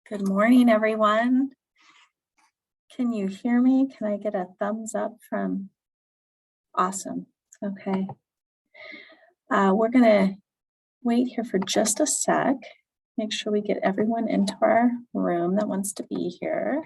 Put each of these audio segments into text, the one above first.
Good morning, everyone. Can you hear me? Can I get a thumbs up from? Awesome. Okay. We're going to wait here for just a sec. Make sure we get everyone into our room that wants to be here.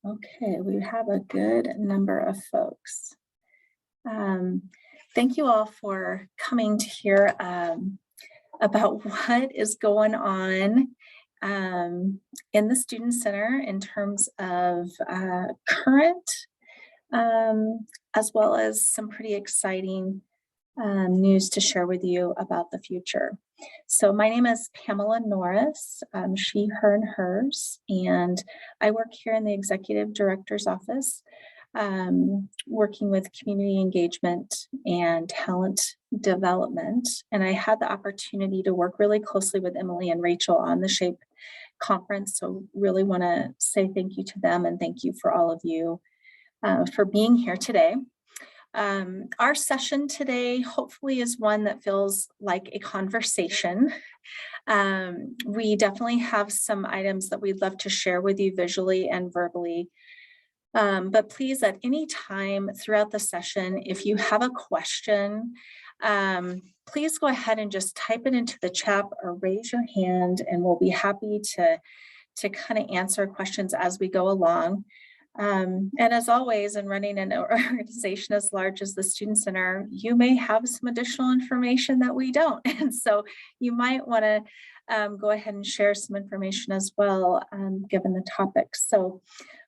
Okay, we have a good number of folks. Thank you all for coming to hear about what is going on in the Student Center in terms of current, as well as some pretty exciting news to share with you about the future. So my name is Pamela Norris, she, her, and hers, and I work here in the Executive Director's Office, working with community engagement and talent development. And I had the opportunity to work really closely with Emily and Rachel on the SHAPE conference. So really want to say thank you to them and thank you for all of you for being here today. Our session today hopefully is one that feels like a conversation. We definitely have some items that we'd love to share with you visually and verbally. But please, at any time throughout the session, if you have a question, please go ahead and just type it into the chat or raise your hand, and we'll be happy to kind of answer questions as we go along. And as always, in running an organization as large as the Student Center, you may have some additional information that we don't. And so you might want to go ahead and share some information as well, given the topic. So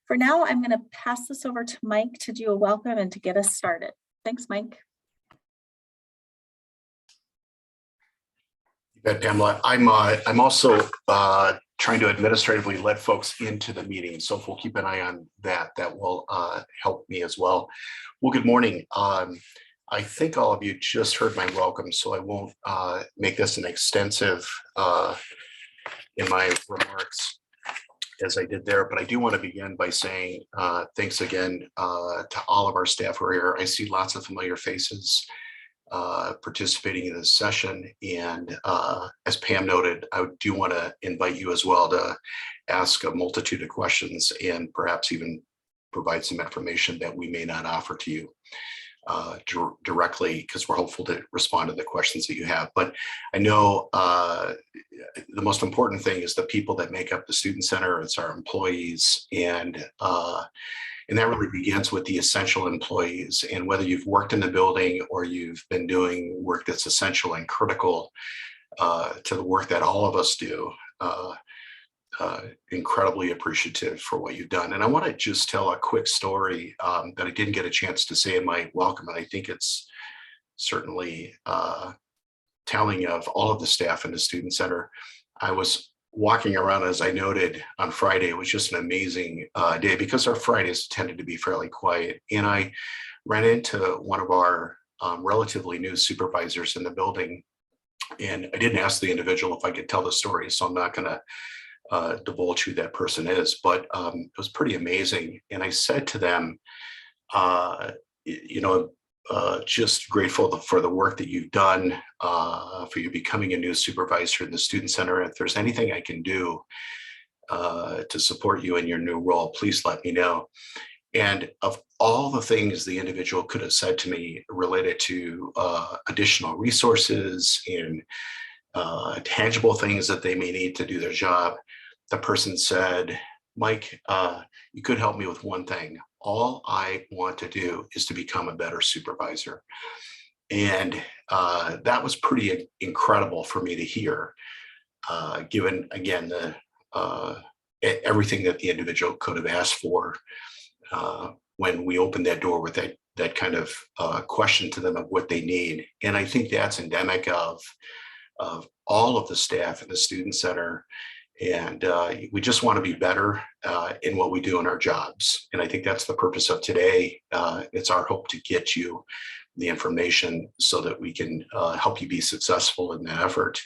for now, I'm going to pass this over to Mike to do a welcome and to get us started. Thanks, Mike. You bet, Pamela. I'm also trying to administratively let folks into the meeting. So if we'll keep an eye on that, that will help me as well. Well, good morning. I think all of you just heard my welcome, so I won't make this an extensive in my remarks as I did there, but I do want to begin by saying thanks again to all of our staff who are here. I see lots of familiar faces participating in this session, and as Pam noted, I do want to invite you as well to ask a multitude of questions and perhaps even provide some information that we may not offer to you directly, because we're hopeful to respond to the questions that you have. But I know the most important thing is the people that make up the Student Center. It's our employees, and that really begins with the essential employees. And whether you've worked in the building or you've been doing work that's essential and critical to the work that all of us do, incredibly appreciative for what you've done. And I want to just tell a quick story that I didn't get a chance to say in my welcome, and I think it's certainly telling of all of the staff in the Student Center. I was walking around, as I noted, on Friday. It was just an amazing day because our Fridays tended to be fairly quiet. And I ran into one of our relatively new supervisors in the building. And I didn't ask the individual if I could tell the story, so I'm not going to divulge who that person is, but it was pretty amazing. And I said to them, just grateful for the work that you've done, for you becoming a new supervisor in the Student Center. If there's anything I can do to support you in your new role, please let me know. And of all the things the individual could have said to me related to additional resources and tangible things that they may need to do their job, the person said, Mike, you could help me with one thing. All I want to do is to become a better supervisor. And that was pretty incredible for me to hear, given, again, everything that the individual could have asked for when we opened that door with that kind of question to them of what they need. And I think that's endemic of all of the staff in the Student Center. And we just want to be better in what we do in our jobs. And I think that's the purpose of today. It's our hope to get you the information so that we can help you be successful in that effort.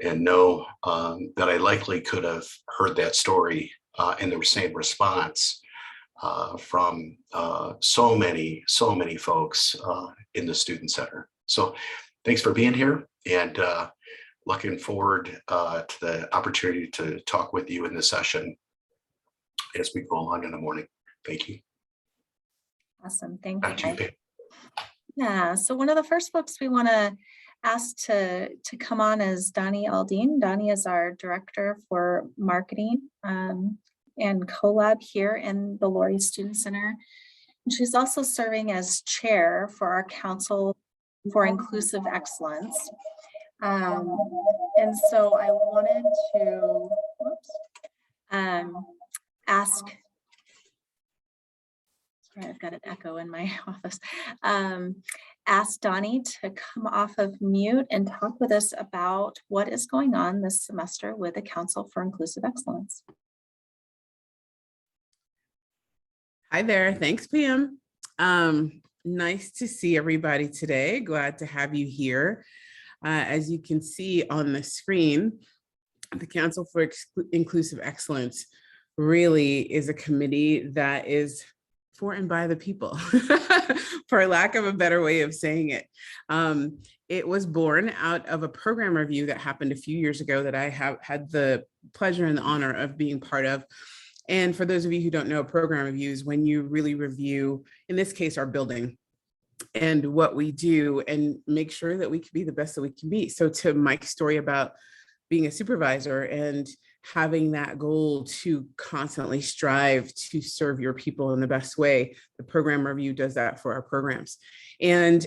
And know that I likely could have heard that story and the same response from so many folks in the Student Center. So thanks for being here, and looking forward to the opportunity to talk with you in this session as we go along in the morning. Thank you. Awesome. Thanks. Back to you, Pam. Yeah, so one of the first folks we want to ask to come on is Donnie Aldine. Donnie is our Director for Marketing and CoLab here in the Lory Student Center. And she's also serving as Chair for our Council for Inclusive Excellence. And so I wanted to ask, sorry, I've got an echo in my office. Ask Donnie to come off of mute and talk with us about what is going on this semester with the Council for Inclusive Excellence. Hi there, thanks Pam. Nice to see everybody today. Glad to have you here. As you can see on the screen, the Council for Inclusive Excellence really is a committee that is for and by the people, for lack of a better way of saying it. It was born out of a program review that happened a few years ago that I have had the pleasure and the honor of being part of. And for those of you who don't know, program reviews, when you really review, in this case, our building and what we do and make sure that we can be the best that we can be. So to Mike's story about being a supervisor and having that goal to constantly strive to serve your people in the best way, the program review does that for our programs. And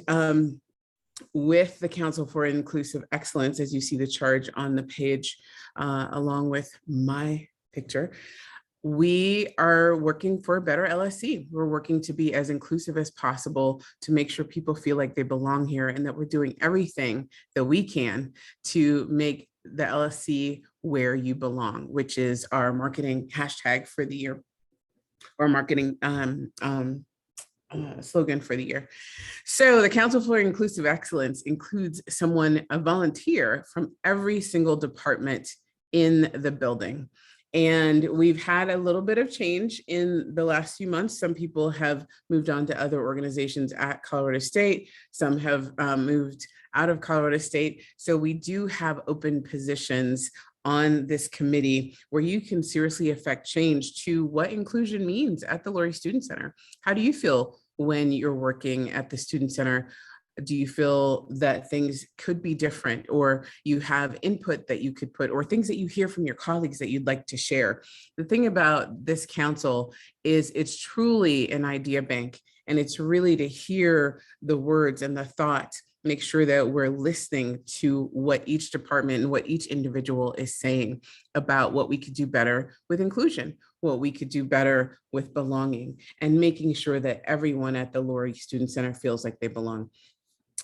with the Council for Inclusive Excellence, as you see the charge on the page, along with my picture, we are working for a better LSC. We're working to be as inclusive as possible to make sure people feel like they belong here and that we're doing everything that we can to make the LSC where you belong, which is our marketing hashtag for the year, or marketing slogan for the year. So the Council for Inclusive Excellence includes someone, a volunteer from every single department in the building. And we've had a little bit of change in the last few months. Some people have moved on to other organizations at Colorado State. Some have moved out of Colorado State. So we do have open positions on this committee where you can seriously affect change to what inclusion means at the Lory Student Center. How do you feel when you're working at the Student Center? Do you feel that things could be different, or you have input that you could put, or things that you hear from your colleagues that you'd like to share? The thing about this council is it's truly an idea bank, and it's really to hear the words and the thoughts, make sure that we're listening to what each department and what each individual is saying about what we could do better with inclusion, what we could do better with belonging, and making sure that everyone at the Lory Student Center feels like they belong.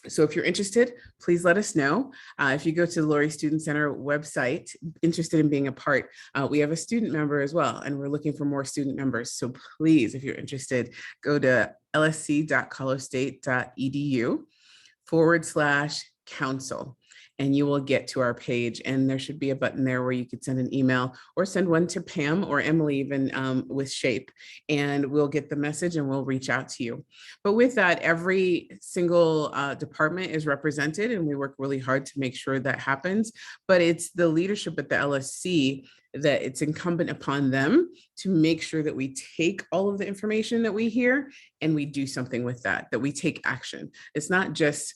So if you're interested, please let us know. If you go to the Lory Student Center website, interested in being a part, we have a student member as well, and we're looking for more student members. So please, if you're interested, go to lsc.colostate.edu/council. And you will get to our page, and there should be a button there where you could send an email or send one to Pam or Emily, even with Shape, and we'll get the message and we'll reach out to you. But with that, every single department is represented, and we work really hard to make sure that happens. But it's the leadership at the LSC that it's incumbent upon them to make sure that we take all of the information that we hear and we do something with that, that we take action. It's not just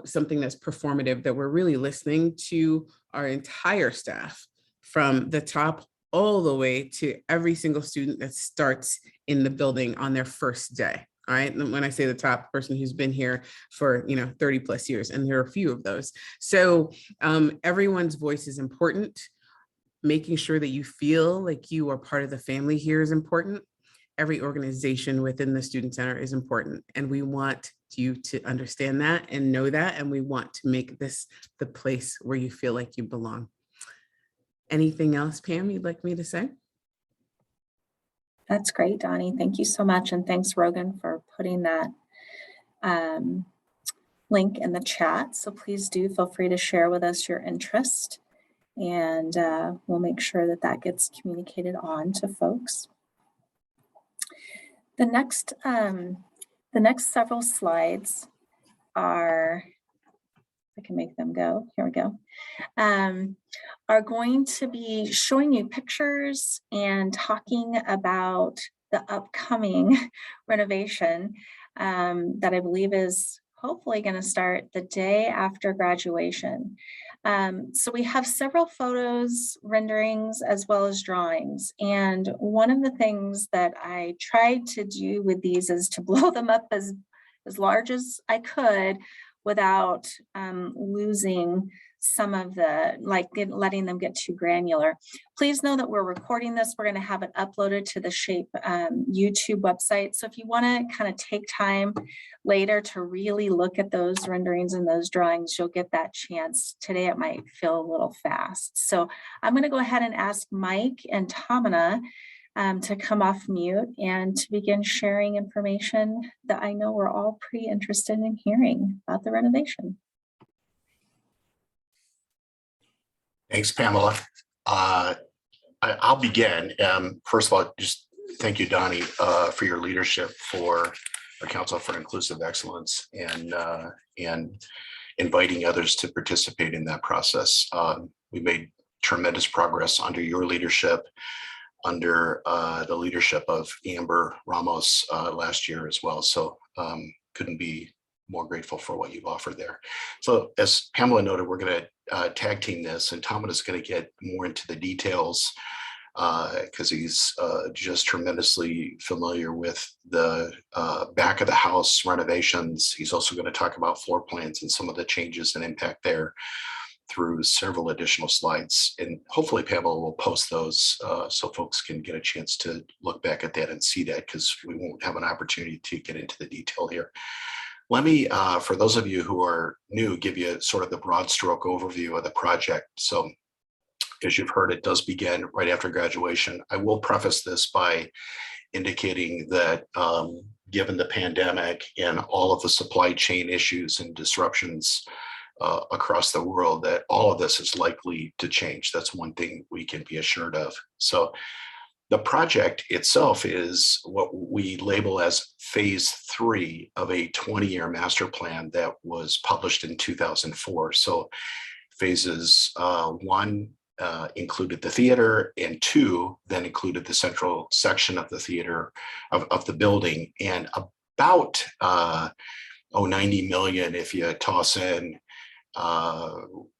something that's performative, that we're really listening to our entire staff from the top all the way to every single student that starts in the building on their first day. All right. And when I say the top, person who's been here for 30 plus years, and there are a few of those. So everyone's voice is important. Making sure that you feel like you are part of the family here is important. Every organization within the Student Center is important, and we want you to understand that and know that, and we want to make this the place where you feel like you belong. Anything else, Pam, you'd like me to say? That's great, Donnie. Thank you so much, and thanks, Rogan, for putting that link in the chat. So please do feel free to share with us your interest And we'll make sure that that gets communicated on to folks. The next several slides are, I can make them go, here we go, are going to be showing you pictures and talking about the upcoming renovation that I believe is hopefully going to start the day after graduation. So we have several photos, renderings, as well as drawings. And one of the things that I tried to do with these is to blow them up as large as I could without losing some of the, letting them get too granular. Please know that we're recording this. We're going to have it uploaded to the Shape YouTube website. So if you want to kind of take time later to really look at those renderings and those drawings, you'll get that chance. Today it might feel a little fast. So I'm going to go ahead and ask Mike and Pamela to come off mute and to begin sharing information that I know we're all pretty interested in hearing about the renovation. Thanks, Pamela. I'll begin. First of all, just thank you, Donnie, for your leadership for our Council for Inclusive Excellence and inviting others to participate in that process. We made tremendous progress under your leadership, under the leadership of Amber Ramos last year as well. So couldn't be more grateful for what you've offered there. So as Pamela noted, we're going to tag team this, and Tom is going to get more into the details because he's just tremendously familiar with the back of the house renovations. He's also going to talk about floor plans and some of the changes and impact there through several additional slides. And hopefully Pamela will post those so folks can get a chance to look back at that and see that, because we won't have an opportunity to get into the detail here. Let me, for those of you who are new, give you sort of the broad stroke overview of the project. So as you've heard, it does begin right after graduation. I will preface this by indicating that given the pandemic and all of the supply chain issues and disruptions across the world, that all of this is likely to change. That's one thing we can be assured of. So the project itself is what we label as phase 3 of a 20-year master plan that was published in 2004. So phases 1 included the theater, and 2 then included the central section of the theater of the building, and about 90 million if you toss in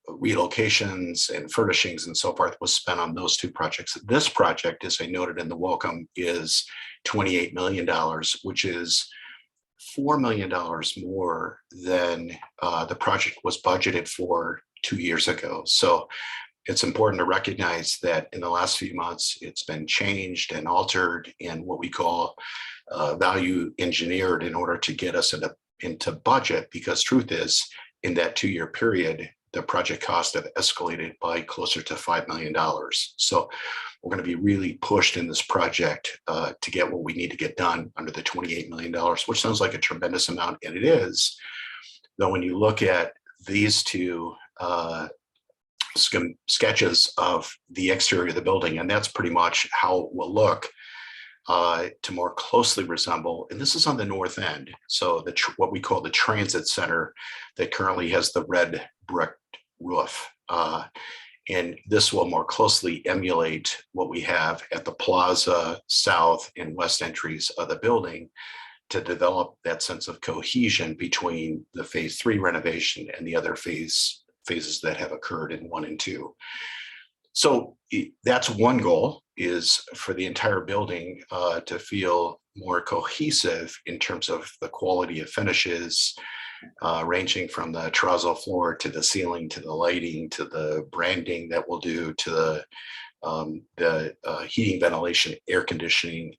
relocations and furnishings and so forth was spent on those 2 projects. This project, as I noted in the welcome, is $28 million, which is $4 million more than the project was budgeted for 2 years ago. So it's important to recognize that in the last few months, it's been changed and altered and what we call value engineered in order to get us into budget, because truth is, in that 2-year period, the project costs have escalated by closer to $5 million. So we're going to be really pushed in this project to get what we need to get done under the $28 million, which sounds like a tremendous amount, and it is. Though when you look at these 2 sketches of the exterior of the building, and that's pretty much how it will look to more closely resemble, and this is on the north end, so what we call the transit center that currently has the red brick roof, and this will more closely emulate what we have at the plaza, south and west entries of the building, to develop that sense of cohesion between the phase 3 renovation and the other phases that have occurred in 1 and 2. So that's one goal, is for the entire building to feel more cohesive in terms of the quality of finishes, ranging from the terrazzo floor to the ceiling, to the lighting, to the branding that we'll do, to the heating, ventilation, air conditioning,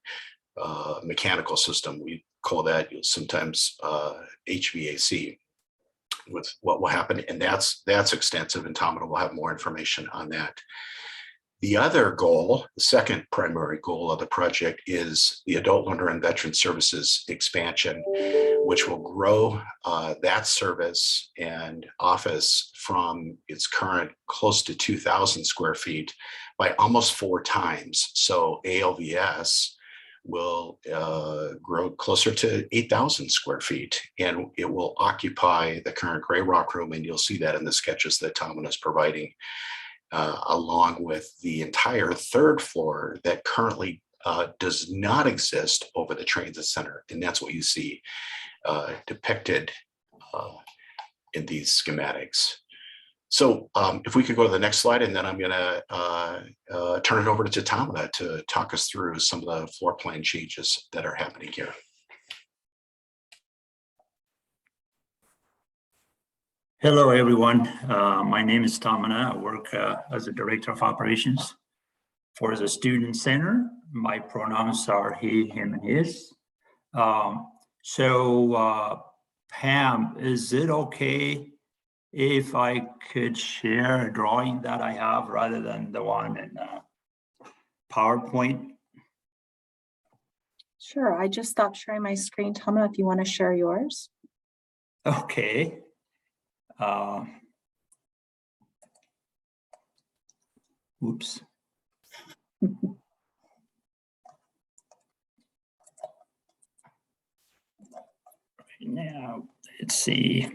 mechanical system. We call that sometimes HVAC. With what will happen, and that's extensive, and Tom will have more information on that. The other goal, the second primary goal of the project, is the Adult Learner and Veteran Services expansion, which will grow that service and office from its current close to 2,000 square feet by almost 4 times. So ALVS will grow closer to 8,000 square feet, and it will occupy the current gray rock room. And you'll see that in the sketches that Pamela is providing, along with the entire 3rd floor that currently does not exist over the transit center. And that's what you see depicted in these schematics. So if we could go to the next slide, and then I'm going to turn it over to Pamela to talk us through some of the floor plan changes that are happening here. Hello, everyone. My name is Pamela. I work as a director of operations for the student center. My pronouns are he, him, and his. Pam, is it okay if I could share a drawing that I have rather than the one in PowerPoint? Sure, I just stopped sharing my screen. Pamela, if you want to share yours. Okay. Oops. Now, let's see.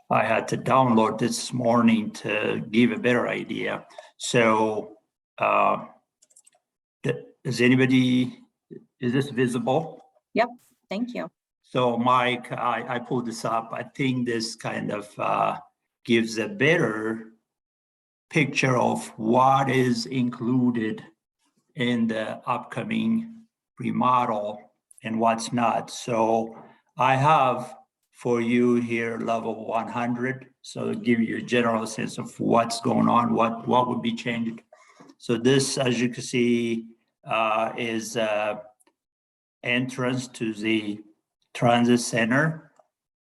I had to download this morning to give a better idea. So, is this visible? Yep, thank you. So Mike, I pulled this up. I think this kind of gives a better picture of what is included in the upcoming remodel and what's not. So I have for you here level 100. So to give you a general sense of what's going on, what would be changed. So this, as you can see, is entrance to the transit center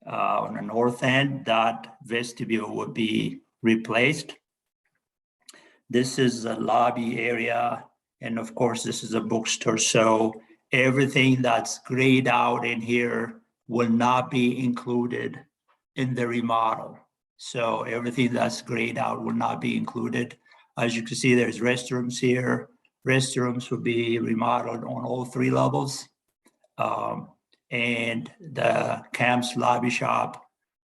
on the north end. That vestibule would be replaced. This is a lobby area, and of course this is a bookstore. So everything that's grayed out in here will not be included in the remodel. So everything that's grayed out will not be included. As you can see, there's restrooms here. Restrooms will be remodeled on all 3 levels. And the camp's lobby shop,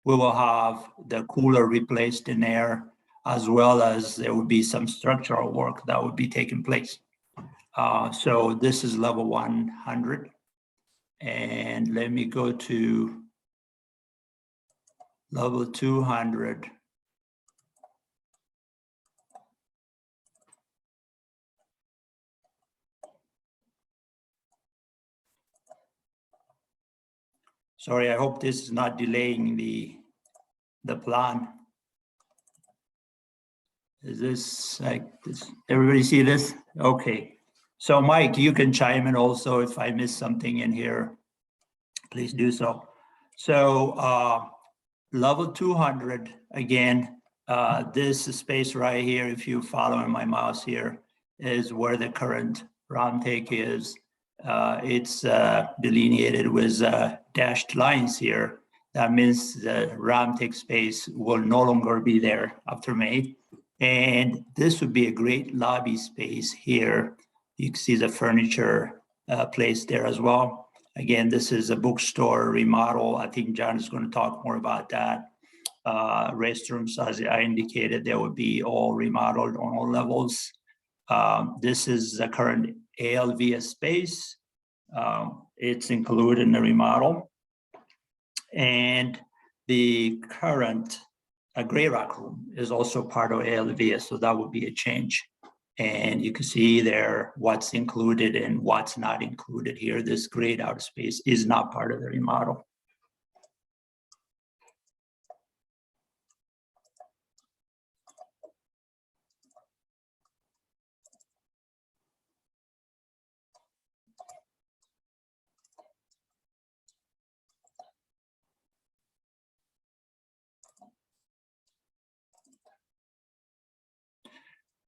we will have the cooler replaced in there, as well as there would be some structural work that would be taking place. So this is level 100. And let me go to level 200. Sorry, I hope this is not delaying the plan. Is this like this? Everybody see this? Okay. So Mike, you can chime in also if I miss something in here. Please do so. So level 200, again, this space right here, if you follow my mouse here, is where the current round take is. It's delineated with dashed lines here. That means the round take space will no longer be there after May. And this would be a great lobby space here. You can see the furniture placed there as well. Again, this is a bookstore remodel. I think John is going to talk more about that. Restrooms, as I indicated, they would be all remodeled on all levels. This is the current ALVS space. It's included in the remodel. And the current gray rock room is also part of ALVS, so that would be a change. And you can see there what's included and what's not included here. This grayed out space is not part of the remodel.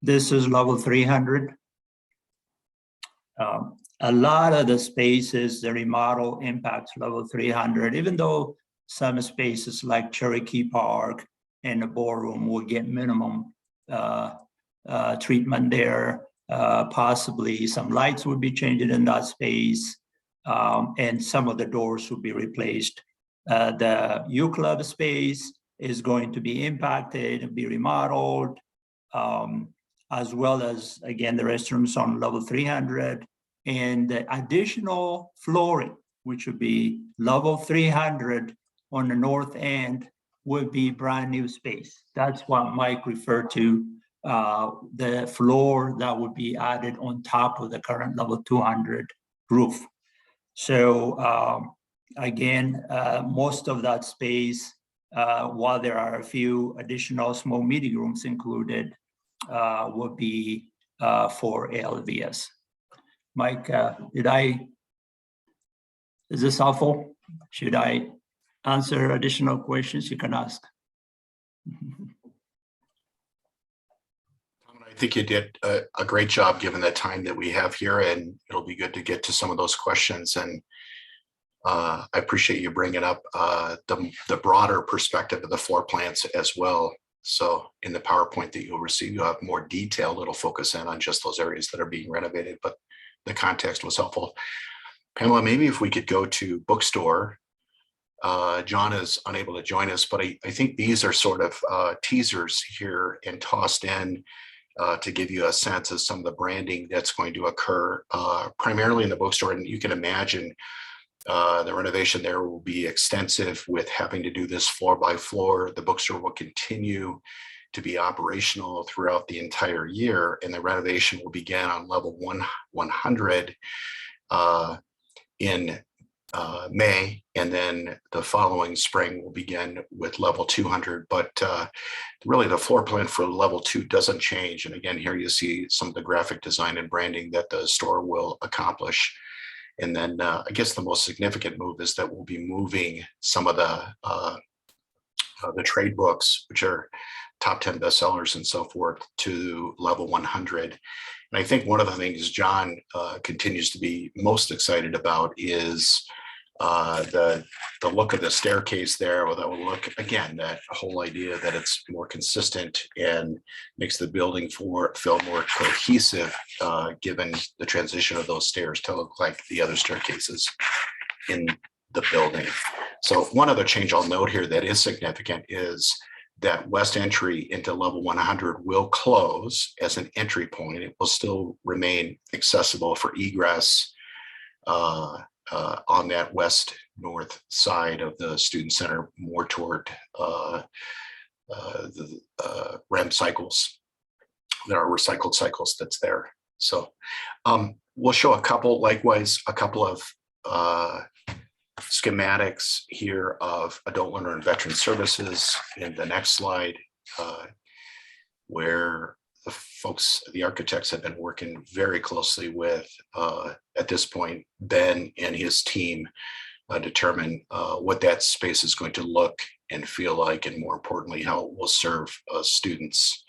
This is level 300. A lot of the spaces, the remodel impacts level 300, even though some spaces like Cherokee Park and the Ballroom will get minimum treatment there. Possibly some lights would be changed in that space, and some of the doors will be replaced. The U Club space is going to be impacted and be remodeled, as well as, again, the restrooms on level 300, and the additional flooring, which would be level 300 on the north end, would be brand new space. That's what Mike referred to, the floor that would be added on top of the current level 200 roof. So again, most of that space, while there are a few additional small meeting rooms included, would be for LVS. Mike, is this helpful? Should I answer additional questions you can ask? I think you did a great job given the time that we have here, and it'll be good to get to some of those questions. And I appreciate you bringing up the broader perspective of the floor plans as well. So in the PowerPoint that you'll receive, you'll have more detail. It'll focus in on just those areas that are being renovated, but the context was helpful. Pamela, maybe if we could go to Bookstore. John is unable to join us, but I think these are sort of teasers here and tossed in to give you a sense of some of the branding that's going to occur primarily in the Bookstore. And you can imagine the renovation there will be extensive with having to do this floor by floor. The Bookstore will continue to be operational throughout the entire year, and the renovation will begin on level 100 in May, and then the following spring will begin with level 200. But really the floor plan for level 2 doesn't change. And again, here you see some of the graphic design and branding that the store will accomplish. And then I guess the most significant move is that we'll be moving some of the trade books, which are top 10 bestsellers and so forth, to level 100. And I think one of the things John continues to be most excited about is the look of the staircase there. Well, that will look, again, that whole idea that it's more consistent and makes the building feel more cohesive, given the transition of those stairs to look like the other staircases in the building. So one other change I'll note here that is significant is that west entry into level 100 will close as an entry point. It will still remain accessible for egress on that west north side of the student center, more toward the REM cycles. There are recycled cycles that's there. So we'll show a couple of schematics here of adult learner and veteran services in the next slide, where the folks, the architects, have been working very closely with, at this point, Ben and his team determine what that space is going to look and feel like, and more importantly, how it will serve students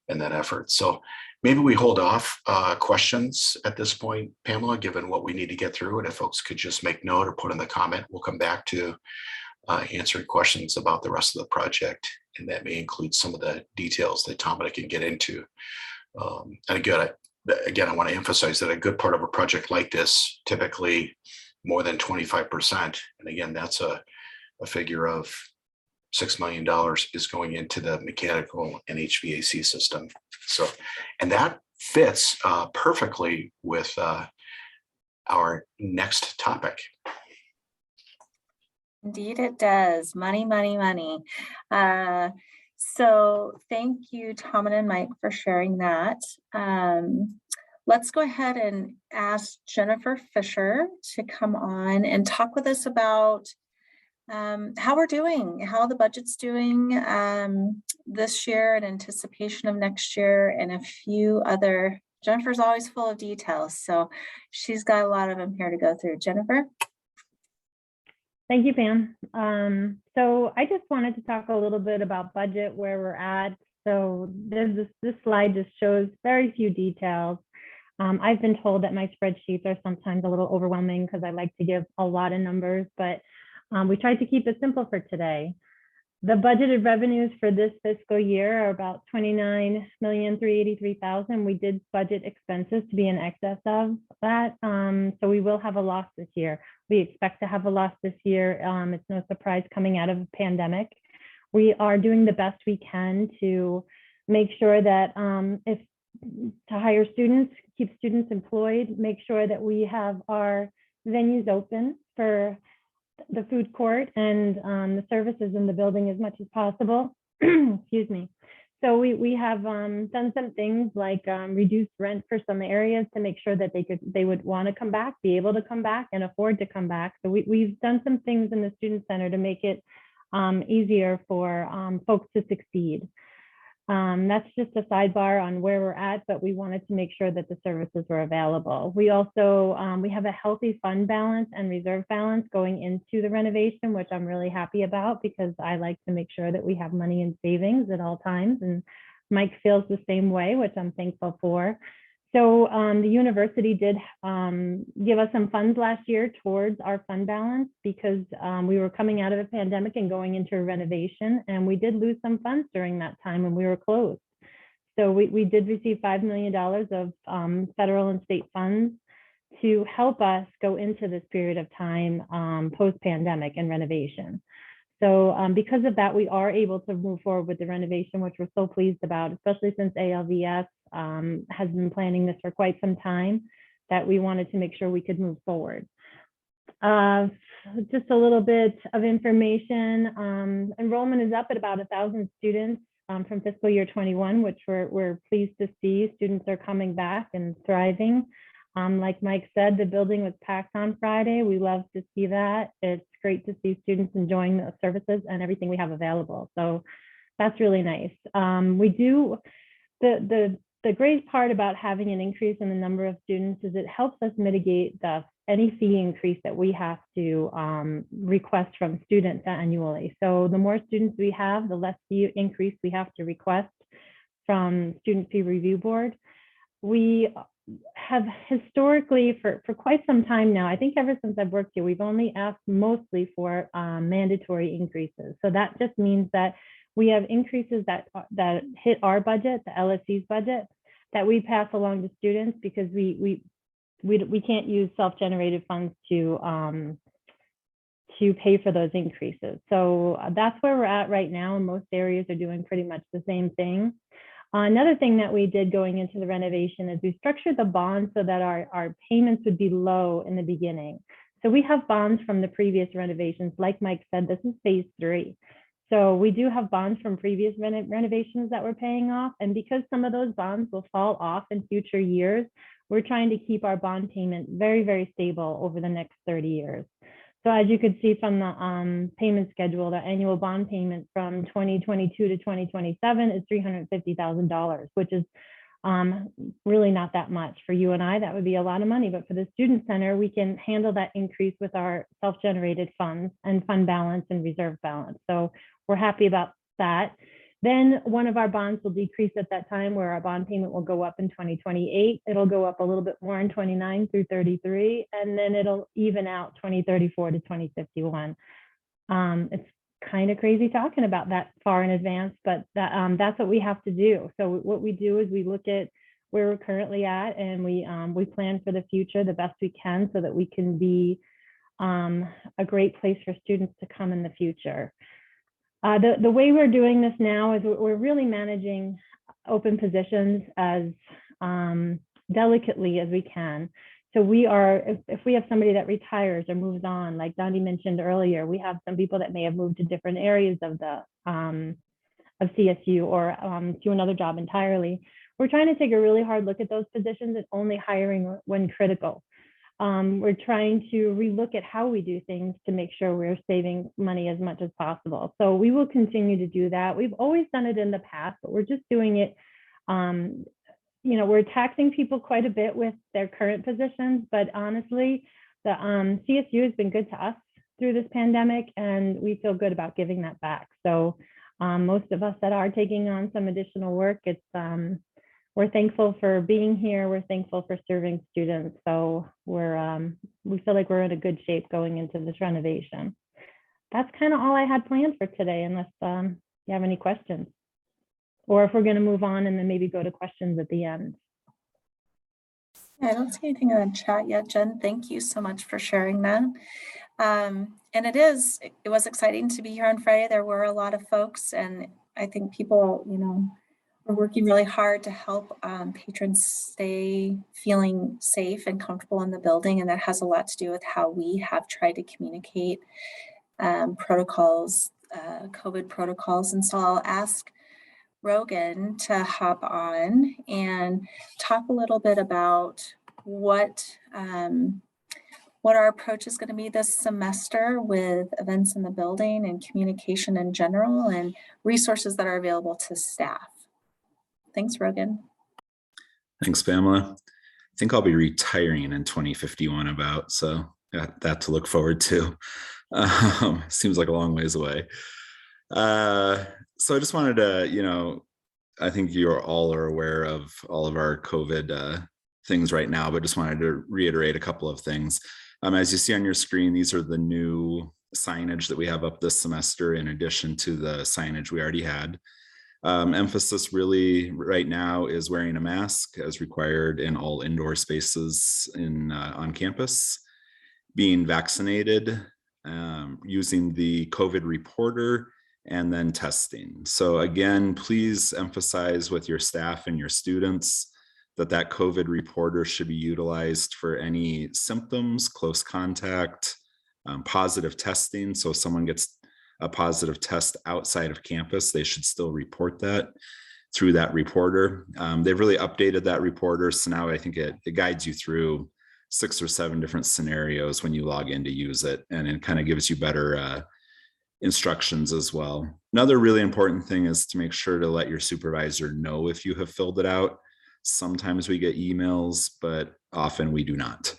in that effort. So maybe we hold off questions at this point, Pamela, given what we need to get through. And if folks could just make note or put in the comment, we'll come back to answering questions about the rest of the project. And that may include some of the details that Tom and I can get into. And again, I want to emphasize that a good part of a project like this, typically more than 25%. And again, that's a figure of $6 million is going into the mechanical and HVAC system. So, and that fits perfectly with our next topic. Indeed, it does. Money, money, money. So thank you, Tom and Mike, for sharing that. Let's go ahead and ask Jennifer Fisher to come on and talk with us about how we're doing, how the budget's doing this year in anticipation of next year, and a few other. Jennifer's always full of details, so she's got a lot of them here to go through. Jennifer? Thank you, Pam. So I just wanted to talk a little bit about budget, where we're at. So this slide just shows very few details. I've been told that my spreadsheets are sometimes a little overwhelming because I like to give a lot of numbers, but we tried to keep it simple for today. The budgeted revenues for this fiscal year are about $29,383,000. We did budget expenses to be in excess of that. So we will have a loss this year. We expect to have a loss this year. It's no surprise coming out of a pandemic. We are doing the best we can to make sure that to hire students, keep students employed, make sure that we have our venues open for the food court and the services in the building as much as possible. Excuse me. So we have done some things like reduce rent for some areas to make sure that they would want to come back, be able to come back, and afford to come back. So we've done some things in the student center to make it easier for folks to succeed. That's just a sidebar on where we're at, but we wanted to make sure that the services were available. We also, we have a healthy fund balance and reserve balance going into the renovation, which I'm really happy about because I like to make sure that we have money in savings at all times. And Mike feels the same way, which I'm thankful for. So the university did give us some funds last year towards our fund balance because we were coming out of a pandemic and going into a renovation, and we did lose some funds during that time when we were closed. So we did receive $5 million of federal and state funds to help us go into this period of time post-pandemic and renovation. So because of that, we are able to move forward with the renovation, which we're so pleased about, especially since ALVS has been planning this for quite some time, that we wanted to make sure we could move forward. Just a little bit of information. Enrollment is up at about 1,000 students from fiscal year 21, which we're pleased to see. Students are coming back and thriving. Like Mike said, the building was packed on Friday. We love to see that. It's great to see students enjoying the services and everything we have available. So that's really nice. We do, the great part about having an increase in the number of students is it helps us mitigate any fee increase that we have to request from students annually. So the more students we have, the less fee increase we have to request from Student Fee Review Board. We have historically for quite some time now, I think ever since I've worked here, we've only asked mostly for mandatory increases. So that just means that we have increases that hit our budget, the LSC's budget, that we pass along to students because we can't use self-generated funds to pay for those increases. So that's where we're at right now, and most areas are doing pretty much the same thing. Another thing that we did going into the renovation is we structured the bonds so that our payments would be low in the beginning. So we have bonds from the previous renovations. Like Mike said, this is phase 3. So we do have bonds from previous renovations that we're paying off. And because some of those bonds will fall off in future years, we're trying to keep our bond payment very, very stable over the next 30 years. So as you could see from the payment schedule, the annual bond payment from 2022 to 2027 is $350,000, which is really not that much. For you and I, that would be a lot of money, but for the Student Center, we can handle that increase with our self-generated funds and fund balance and reserve balance. So we're happy about that. Then one of our bonds will decrease at that time, where our bond payment will go up in 2028. It'll go up a little bit more in 29 through 33, and then it'll even out 2034 to 2051. It's kind of crazy talking about that far in advance, but that's what we have to do. So what we do is we look at where we're currently at, and we plan for the future the best we can so that we can be a great place for students to come in the future. The way we're doing this now is we're really managing open positions as delicately as we can. So we are, if we have somebody that retires or moves on, like Donnie mentioned earlier, we have some people that may have moved to different areas of the of CSU or to another job entirely. We're trying to take a really hard look at those positions and only hiring when critical. We're trying to relook at how we do things to make sure we're saving money as much as possible. So we will continue to do that. We've always done it in the past, but we're just doing it. You know, we're taxing people quite a bit with their current positions, but honestly, the CSU has been good to us through this pandemic, and we feel good about giving that back. So Most of us that are taking on some additional work, we're thankful for being here. We're thankful for serving students. So we feel like we're in a good shape going into this renovation. That's kind of all I had planned for today, unless you have any questions. Or if we're going to move on and then maybe go to questions at the end. I don't see anything in the chat yet, Jen. Thank you so much for sharing that. And it was exciting to be here on Friday. There were a lot of folks, and I think people, are working really hard to help patrons stay feeling safe and comfortable in the building. And that has a lot to do with how we have tried to communicate protocols, COVID protocols. And so I'll ask Rogan to hop on and talk a little bit about what our approach is going to be this semester with events in the building and communication in general and resources that are available to staff. Thanks, Rogan. Thanks, Pamela. I think I'll be retiring in 2051 so got that to look forward to. Seems like a long ways away. So I just wanted to, I think you all are aware of all of our COVID things right now, but just wanted to reiterate a couple of things. As you see on your screen, these are the new signage that we have up this semester in addition to the signage we already had. Emphasis really right now is wearing a mask as required in all indoor spaces on campus, being vaccinated, using the COVID reporter, and then testing. So again, please emphasize with your staff and your students that COVID reporter should be utilized for any symptoms, close contact, positive testing. So if someone gets a positive test outside of campus, they should still report that through that reporter. They've really updated that reporter. So now I think it guides you through 6 or 7 different scenarios when you log in to use it. And it kind of gives you better instructions as well. Another really important thing is to make sure to let your supervisor know if you have filled it out. Sometimes we get emails, but often we do not.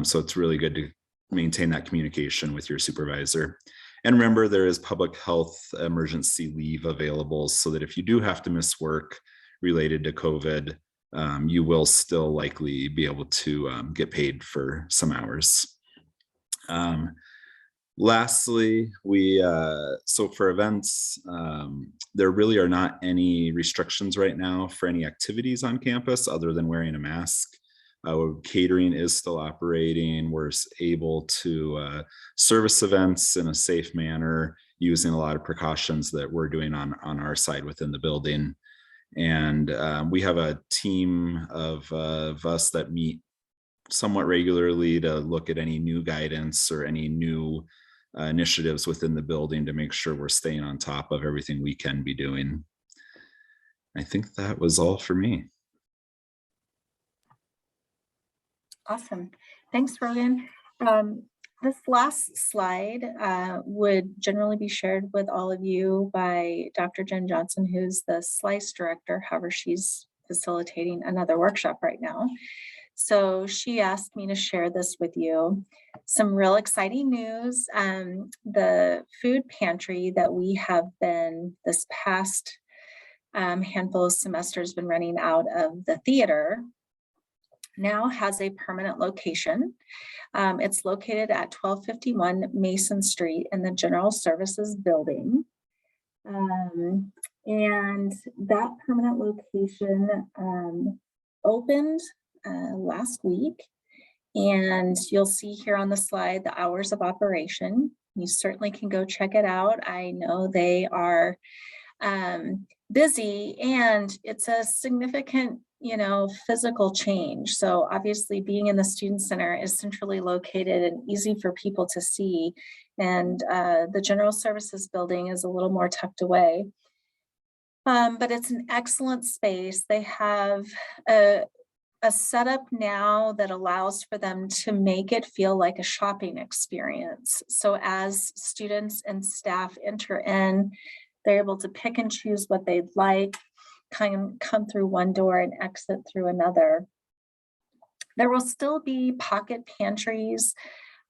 So it's really good to maintain that communication with your supervisor. And remember, there is public health emergency leave available so that if you do have to miss work related to COVID, you will still likely be able to get paid for some hours. Lastly, so for events, there really are not any restrictions right now for any activities on campus other than wearing a mask. Catering is still operating. We're able to service events in a safe manner using a lot of precautions that we're doing on our side within the building. And we have a team of us that meet somewhat regularly to look at any new guidance or any new initiatives within the building to make sure we're staying on top of everything we can be doing. I think that was all for me. Awesome. Thanks, Rogan. This last slide would generally be shared with all of you by Dr. Jen Johnson, who's the SLICE director. However, she's facilitating another workshop right now. So she asked me to share this with you. Some real exciting news. The food pantry that we have been this past handful of semesters been running out of the theater now has a permanent location. It's located at 1251 Mason Street in the General Services Building. And that permanent location opened last week. And you'll see here on the slide the hours of operation. You certainly can go check it out. I know they are busy, and it's a significant physical change. So obviously being in the student center is centrally located and easy for people to see. And the General Services Building is a little more tucked away. But it's an excellent space. They have a setup now that allows for them to make it feel like a shopping experience. So as students and staff enter in, they're able to pick and choose what they'd like, come through one door and exit through another. There will still be pocket pantries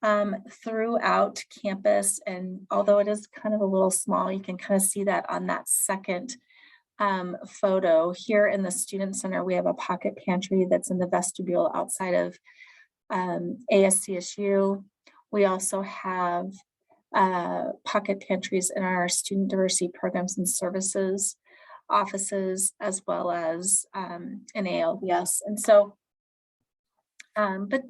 throughout campus. And although it is kind of a little small, you can kind of see that on that second photo. Here in the Student Center, we have a pocket pantry that's in the vestibule outside of ASCSU. We also have pocket pantries in our student diversity programs and services offices, as well as in ALBS. And so, but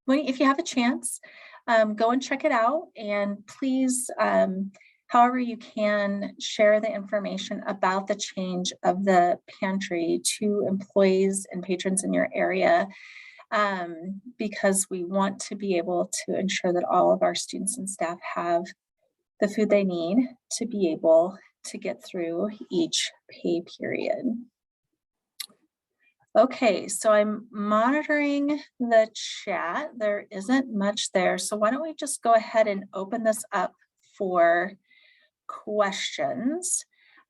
if you have a chance, go and check it out, and please, however you can, share the information about the change of the pantry to employees and patrons in your area, because we want to be able to ensure that all of our students and staff have the food they need to be able to get through each pay period. Okay, so I'm monitoring the chat. There isn't much there. So why don't we just go ahead and open this up for questions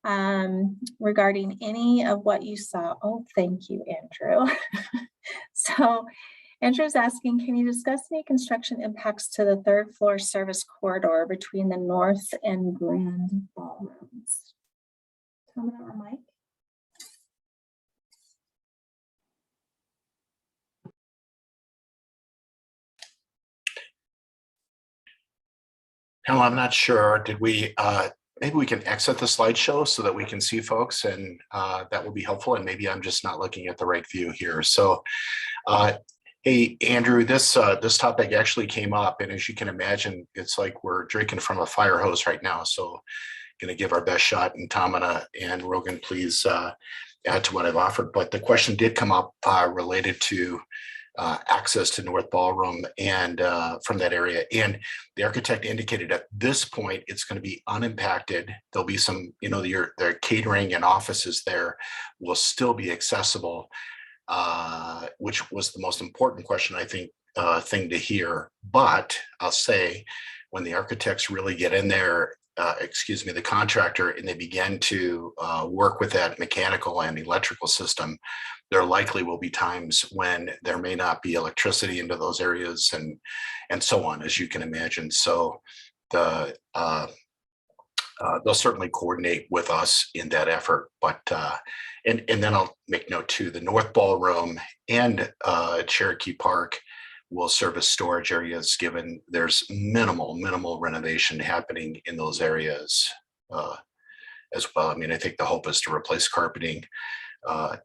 regarding any of what you saw. Oh, thank you, Andrew. So Andrew's asking, can you discuss any construction impacts to the third floor service corridor between the North and Grand Ballrooms? Pamela or Mike? Pamela, I'm not sure. Did we, maybe we can exit the slideshow so that we can see folks, and that will be helpful. And maybe I'm just not looking at the right view here. So, hey, Andrew, this topic actually came up, and as you can imagine, it's like we're drinking from a fire hose right now. So going to give our best shot, and Pamela and Rogan, please add to what I've offered. But the question did come up related to access to North Ballroom and from that area. And the architect indicated at this point, it's going to be unimpacted. There'll be some, their catering and offices there will still be accessible, which was the most important question, I think, thing to hear. But I'll say, when the architects really get in there, the contractor, and they begin to work with that mechanical and electrical system, there likely will be times when there may not be electricity into those areas, and so on, as you can imagine. So they'll certainly coordinate with us in that effort. But and then I'll make note too, the North Ballroom and Cherokee Park will serve as storage areas, given there's minimal renovation happening in those areas as well. I mean, I think the hope is to replace carpeting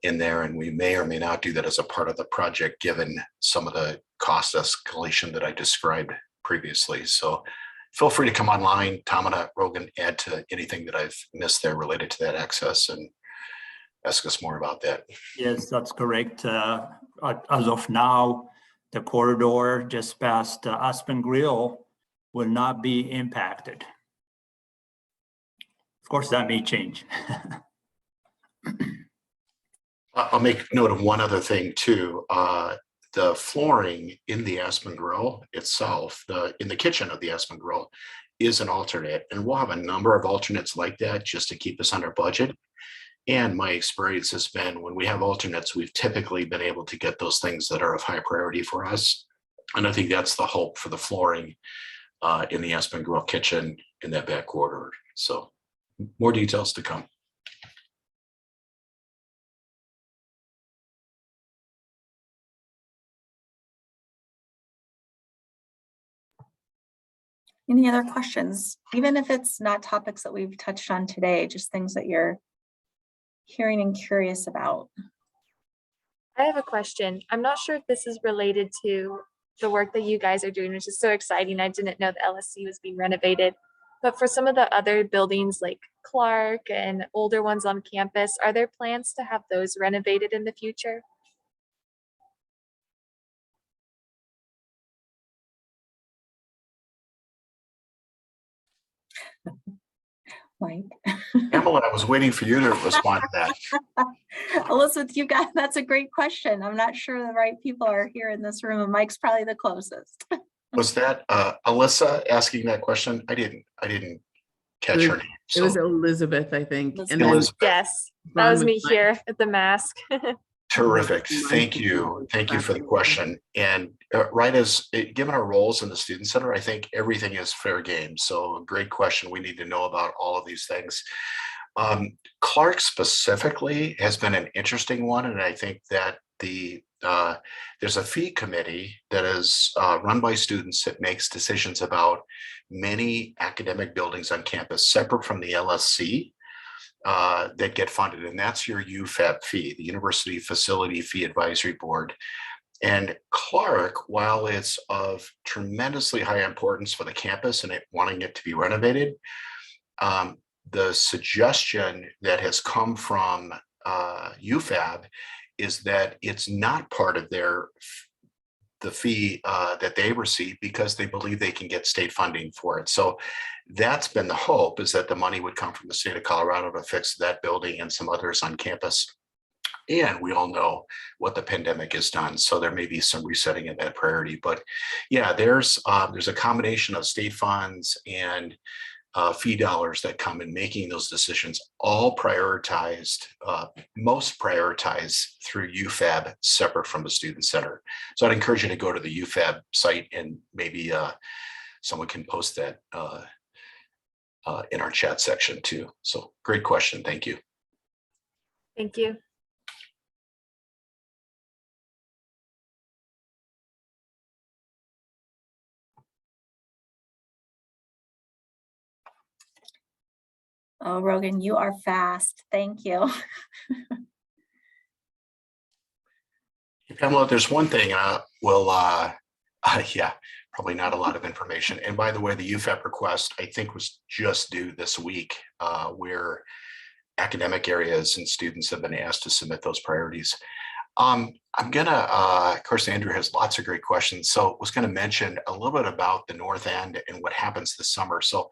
in there, and we may or may not do that as a part of the project, given some of the cost escalation that I described previously. So feel free to come online, Pamela, Rogan, add to anything that I've missed there related to that access, and ask us more about that. Yes, that's correct. As of now, the corridor just past Aspen Grill will not be impacted. Of course, that may change. I'll make note of one other thing too. The flooring in the Aspen Grill itself, in the kitchen of the Aspen Grill, is an alternate, and we'll have a number of alternates like that just to keep us under budget. And my experience has been, when we have alternates, we've typically been able to get those things that are of high priority for us. And I think that's the hope for the flooring in the Aspen Grill kitchen in that back corridor. So more details to come. Any other questions? Even if it's not topics that we've touched on today, just things that you're hearing and curious about. I have a question. I'm not sure if this is related to the work that you guys are doing, which is so exciting. I didn't know the LSC was being renovated. But for some of the other buildings like Clark and older ones on campus, are there plans to have those renovated in the future? Mike. Pamela, I was waiting for you to respond to that. Elizabeth, that's a great question. I'm not sure the right people are here in this room, and Mike's probably the closest. Was that Alyssa asking that question? I didn't catch her name. It was Elizabeth, I think. Elizabeth. And then Elizabeth. Yes, that Ron was me Mike. here at the mask. Terrific. months Thank ago. you. Thank you for the question. And given our roles in the Student Center, I think everything is fair game. So great question. We need to know about all of these things. Clark specifically has been an interesting one. And I think that there's a fee committee that is run by students that makes decisions about many academic buildings on campus separate from the LSC. That get funded, and that's your UFAB fee, the University Facility Fee Advisory Board. And Clark, while it's of tremendously high importance for the campus and wanting it to be renovated, the suggestion that has come from UFAB is that it's not part of the fee that they receive because they believe they can get state funding for it. So that's been the hope, is that the money would come from the state of Colorado to fix that building and some others on campus. And we all know what the pandemic has done. So there may be some resetting of that priority. But yeah, there's a combination of state funds and fee dollars that come in making those decisions, all prioritized, most prioritized through UFAB, separate from the Student Center. So I'd encourage you to go to the UFAB site, and maybe someone can post that in our chat section too. So great question. Thank you. Thank you. Oh, Rogan, you are fast. Thank you. Pamela, there's one thing, yeah, probably not a lot of information. And by the way, the UFAB request, I think, was just due this week, where academic areas and students have been asked to submit those priorities. I'm gonna, of course, Andrew has lots of great questions. So I was gonna mention a little bit about the North End and what happens this summer. So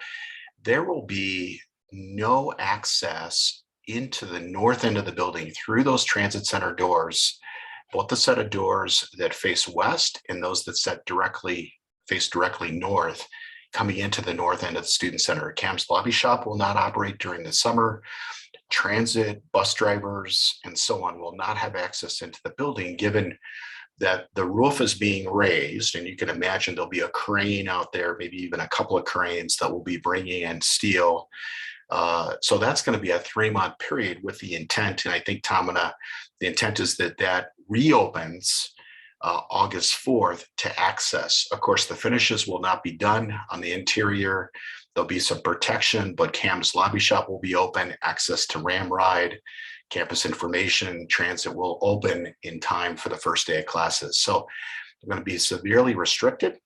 there will be no access into the north end of the building through those transit center doors, both the set of doors that face west and those that face directly north, coming into the north end of the Student Center. Cam's Lobby Shop will not operate during the summer. Transit, bus drivers, and so on will not have access into the building, given that the roof is being raised, and you can imagine there'll be a crane out there, maybe even a couple of cranes that will be bringing in steel. So that's going to be a 3-month period with the intent, and I think the intent is that reopens August 4th to access. Of course, the finishes will not be done on the interior. There'll be some protection, but Cam's Lobby Shop will be open, access to Ramride, campus information, transit will open in time for the first day of classes. So they're going to be severely restricted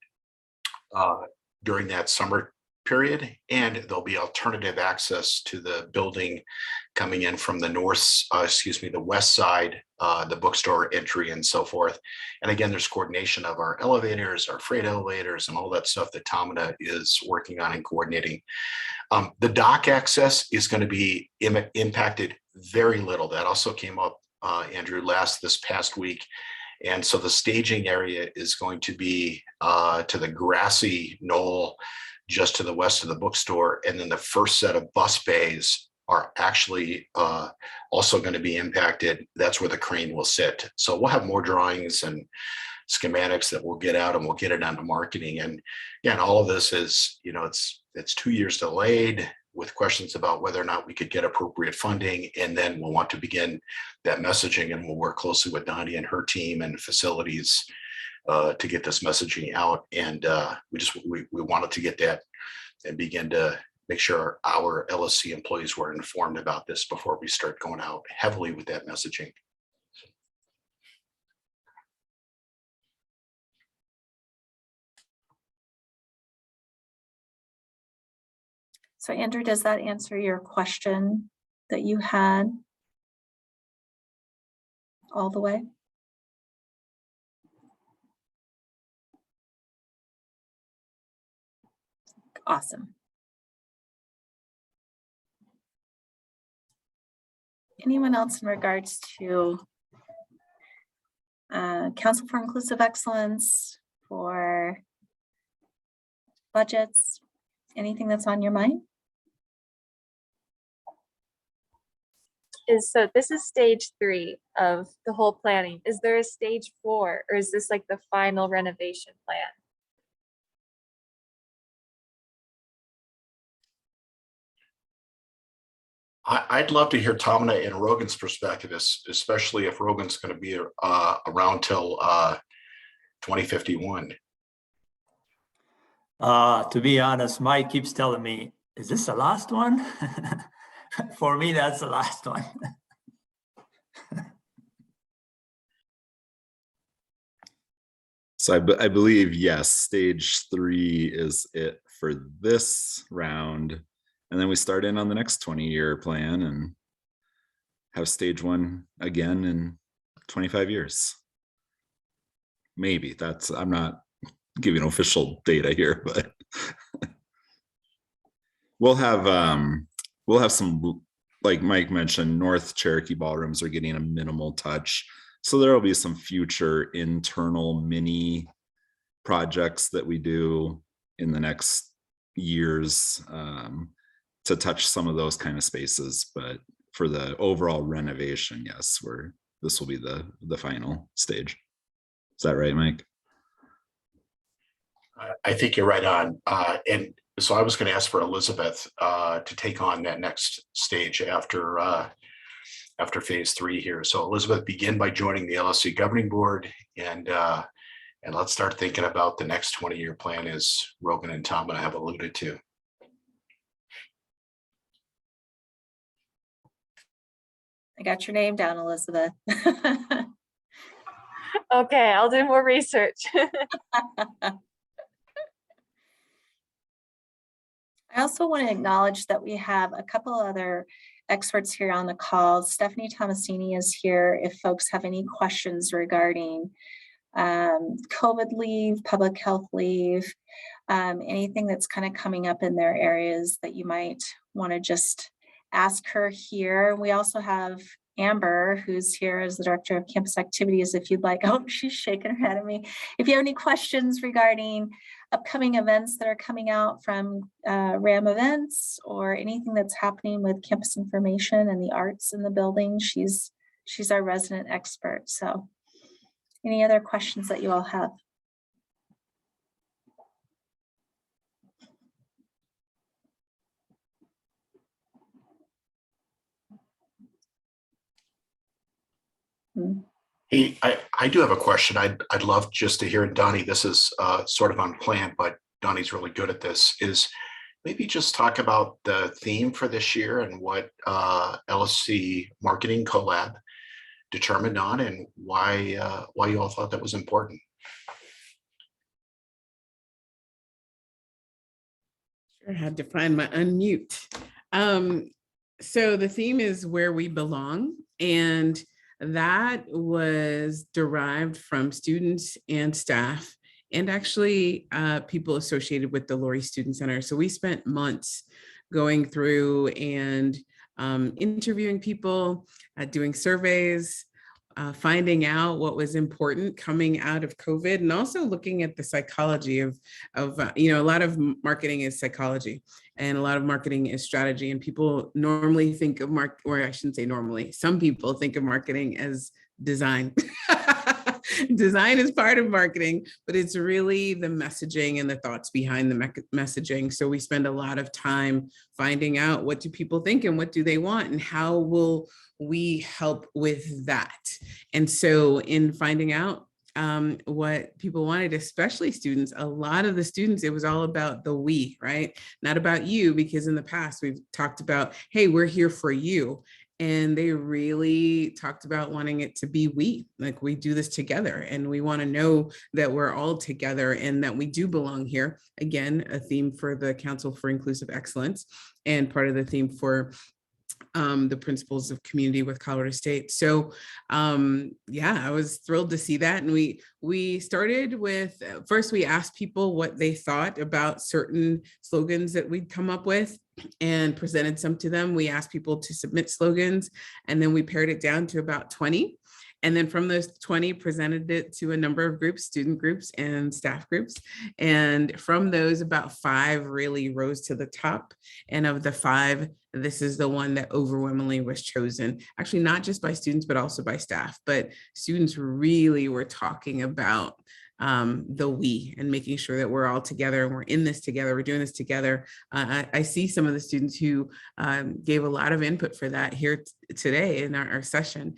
during that summer period, and there'll be alternative access to the building coming in from the the west side, the bookstore entry and so forth. And again, there's coordination of our elevators, our freight elevators, and all that stuff that Pamela is working on and coordinating. The dock access is going to be impacted very little. That also came up, Andrew, this past week. And so the staging area is going to be to the grassy knoll just to the west of the bookstore. And then the first set of bus bays are actually also going to be impacted. That's where the crane will sit. So we'll have more drawings and schematics that we'll get out, and we'll get it onto marketing. And again, all of this is, it's 2 years delayed, with questions about whether or not we could get appropriate funding. And then we'll want to begin that messaging, and we'll work closely with Donnie and her team and facilities to get this messaging out. And we wanted to get that and begin to make sure our LSC employees were informed about this before we start going out heavily with that messaging. So Andrew, does that answer your question that you had all the way? Awesome. Anyone else in regards to Council for Inclusive Excellence, for budgets, anything that's on your mind? is, so this is stage 3 of the whole planning. Is there a stage 4, or is this like the final renovation plan? I'd love to hear Pamela and Rogan's perspective, especially if Rogan's going to be around till 2051. To be honest, Mike keeps telling me, is this the last one? For me, that's the last one. So I believe, yes, stage 3 is it for this round. And then we start in on the next 20-year plan and have stage 1 again in 25 years. Maybe I'm not giving official data here, but we'll have some, like Mike mentioned, North Cherokee Ballrooms are getting a minimal touch. So there will be some future internal mini projects that we do in the next years to touch some of those kind of spaces. But for the overall renovation, yes, this will be the final stage. Is that right, Mike? I think you're right on. And so I was going to ask for Elizabeth to take on that next stage after phase 3 here. So Elizabeth, begin by joining the LSC governing board, and let's start thinking about the next 20-year plan, as Rogan and Pamela have alluded to. I got your name down, Elizabeth. Okay, I'll do more research. I also want to acknowledge that we have a couple other experts here on the call. Stephanie Tomasini is here if folks have any questions regarding COVID leave, public health leave, anything that's kind of coming up in their areas that you might want to just ask her here. We also have Amber, who's here as the Director of Campus Activities, if you'd like. Oh, she's shaking her head at me. If you have any questions regarding upcoming events that are coming out from RAM events or anything that's happening with campus information and the arts in the building, she's our resident expert. So any other questions that you all have? Hey, I do have a question. I'd love just to hear, and Donnie, this is sort of unplanned, but Donnie's really good at this, is maybe just talk about the theme for this year and what LSC Marketing Collab determined on, and why you all thought that was important. Sure, I had to find my unmute. So the theme is where we belong, and that was derived from students and staff, and actually people associated with the Lory Student Center. So we spent months going through and interviewing people, doing surveys, finding out what was important coming out of COVID, and also looking at the psychology of a lot of marketing is psychology, and a lot of marketing is strategy. And people normally think of or I shouldn't say normally, some people think of marketing as design. Design is part of marketing, but it's really the messaging and the thoughts behind the messaging. So we spend a lot of time finding out, what do people think and what do they want, and how will we help with that? And so in finding out what people wanted, especially students, a lot of the students, it was all about the we, right? Not about you, because in the past we've talked about, hey, we're here for you. And they really talked about wanting it to be we, like we do this together, and we want to know that we're all together and that we do belong here. Again, a theme for the Council for Inclusive Excellence, and part of the theme for the principles of community with Colorado State. So yeah, I was thrilled to see that. And we started with, first we asked people what they thought about certain slogans that we'd come up with and presented some to them. We asked people to submit slogans, and then we pared it down to about 20. And then from those 20, presented it to a number of groups, student groups and staff groups. And from those, about 5 really rose to the top. And of the 5, this is the one that overwhelmingly was chosen, actually not just by students, but also by staff. But students really were talking about the we and making sure that we're all together and we're in this together, we're doing this together. I see some of the students who gave a lot of input for that here today in our session.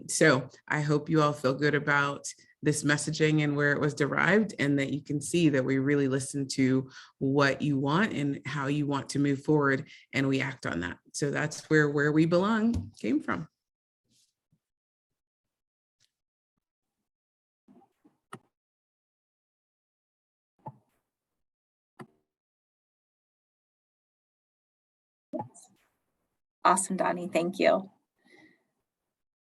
So I hope you all feel good about this messaging and where it was derived, and that you can see that we really listen to what you want and how you want to move forward, and we act on that. So that's where we belong came from. Awesome, Donnie, thank you.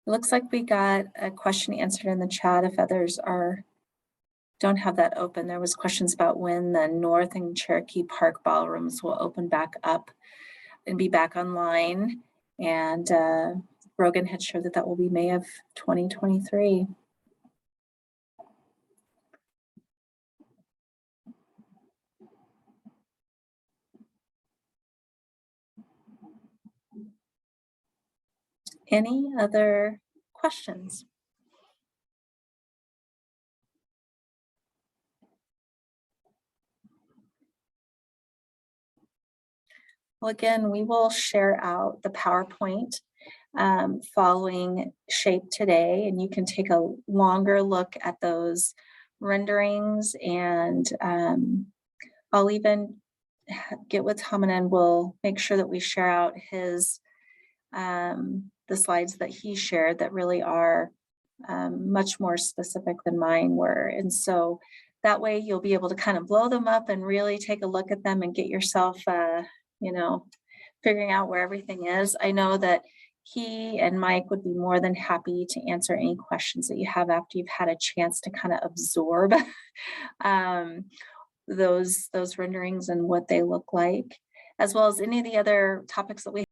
It looks like we got a question answered in the chat. If others don't have that open, there was questions about when the North and Cherokee Park ballrooms will open back up and be back online. And Brogan had showed that will be May of 2023. Any other questions? Well, again, we will share out the PowerPoint following Shape today, and you can take a longer look at those renderings, and I'll even get with Tom and we'll make sure that we share out his the slides that he shared that really are much more specific than mine were. And so that way you'll be able to kind of blow them up and really take a look at them and get yourself, you know, figuring out where everything is. I know that he and Mike would be more than happy to answer any questions that you have after you've had a chance to kind of absorb those renderings and what they look like, as well as any of the other topics that we